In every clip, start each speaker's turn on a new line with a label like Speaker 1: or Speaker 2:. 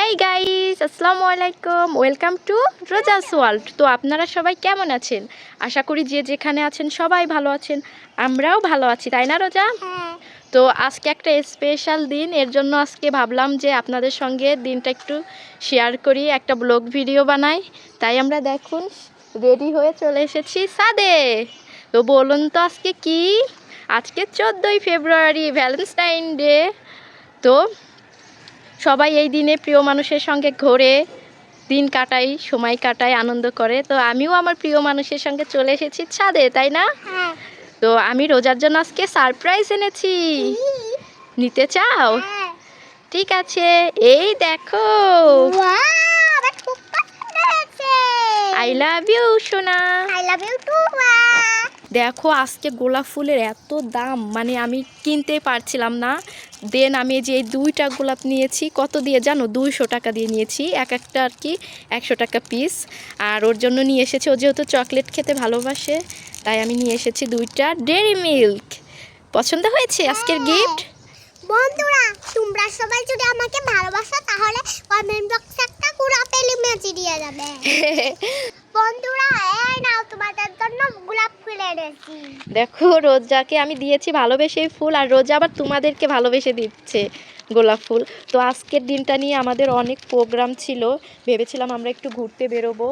Speaker 1: হেই guys, আসসালামু আলাইকুম। Welcome to Roza's world. তো আপনারা সবাই কেমন আছেন? আশা করি যে যেখানে আছেন সবাই ভালো আছেন, আমরাও ভালো আছি, তাই না রোজা? তো আজকে একটা স্পেশাল দিন, এর জন্য আজকে ভাবলাম যে আপনাদের সঙ্গে দিনটা একটু শেয়ার করি, একটা ব্লগ ভিডিও বানাই। তাই আমরা দেখুন রেডি হয়ে চলে এসেছি ছাদে। তো বলুন তো আজকে কি? আজকে 14ই ফেব্রুয়ারি, ভ্যালেন্টাইন ডে। তো সবাই এই দিনে প্রিয় মানুষের সঙ্গে ঘোরে, দিন কাটাই, সময় কাটায়, আনন্দ করে। তো আমিও আমার প্রিয় মানুষের সঙ্গে চলে এসেছি ছাদে, তাই না? তো আমি রোজার জন্য আজকে সারপ্রাইজ এনেছি, নিতে চাও? ঠিক আছে, এই দেখো। আই লাভ ইউ সোনা।
Speaker 2: I love you too.
Speaker 1: দেখো আজকে গোলাপ ফুলের এত দাম, মানে আমি কিনতে পারছিলাম না। দেন আমি যে এই 2টা গোলাপ নিয়েছি, কত দিয়ে জানো? 200 টাকা দিয়ে নিয়েছি, এক একটা আর কি 100 টাকা পিস। আর ওর জন্য নিয়ে এসেছি, ও যেহেতু চকলেট খেতে ভালোবাসে, তাই আমি নিয়ে এসেছি 2টা ডেয়ারি মিল্ক। পছন্দ হয়েছে আজকের গিফট?
Speaker 2: বন্ধুরা, তোমরা সবাই যদি আমাকে ভালোবাসো তাহলে কমেন্ট বক্সে একটা গোলাপ ইমোজি দিয়ে যাবে। বন্ধুরা, এই নাও তোমাদের জন্য গোলাপ ফুল এনেছি।
Speaker 1: দেখো রোজাকে আমি দিয়েছি ভালোবেসে ফুল, আর রোজা আবার তোমাদেরকে ভালোবেসে দিচ্ছে গোলাপ ফুল। তো আজকের দিনটা নিয়ে আমাদের অনেক প্রোগ্রাম ছিল, ভেবেছিলাম আমরা একটু ঘুরতে বেরোবো।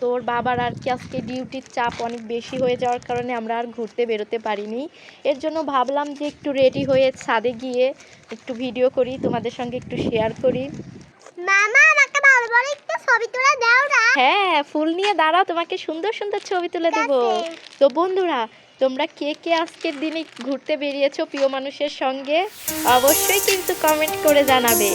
Speaker 1: তোর বাবার আর কি আজকে ডিউটির চাপ অনেক বেশি হয়ে যাওয়ার কারণে আমরা আর ঘুরতে বেরোতে পারিনি। এর জন্য ভাবলাম যে একটু রেডি হয়ে ছাদে গিয়ে একটু ভিডিও করি, তোমাদের সঙ্গে একটু শেয়ার করি।
Speaker 2: মামা, আমাকে ভালো করে একটু ছবি তুলে দাও না।
Speaker 1: হ্যাঁ, ফুল নিয়ে দাঁড়াও, তোমাকে সুন্দর সুন্দর ছবি তুলে দেবো। তো বন্ধুরা, তোমরা কে কে আজকের দিনে ঘুরতে বেরিয়েছো প্রিয় মানুষের সঙ্গে, অবশ্যই কিন্তু কমেন্ট করে জানাবে।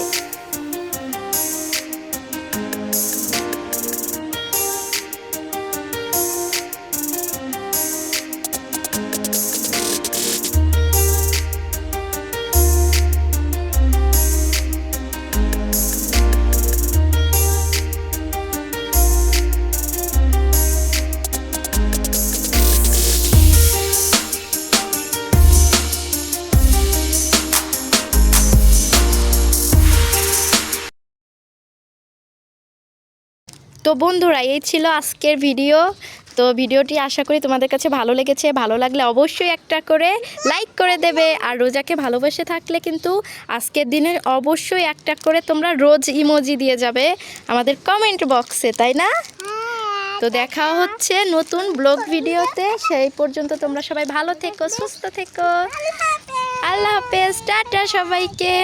Speaker 1: তো বন্ধুরা, এই ছিল আজকের ভিডিও। তো ভিডিওটি আশা করি তোমাদের কাছে ভালো লেগেছে। ভালো লাগলে অবশ্যই একটা করে লাইক করে দেবে, আর রোজাকে ভালোবেসে থাকলে কিন্তু আজকের দিনে অবশ্যই একটা করে তোমরা রোজ ইমোজি দিয়ে যাবে আমাদের কমেন্ট বক্সে, তাই না? তো দেখা হচ্ছে নতুন ব্লগ ভিডিওতে। সেই পর্যন্ত তোমরা সবাই ভালো থেকো, সুস্থ থেকো। আল্লাহ হাফেজ, টাটা সবাইকে।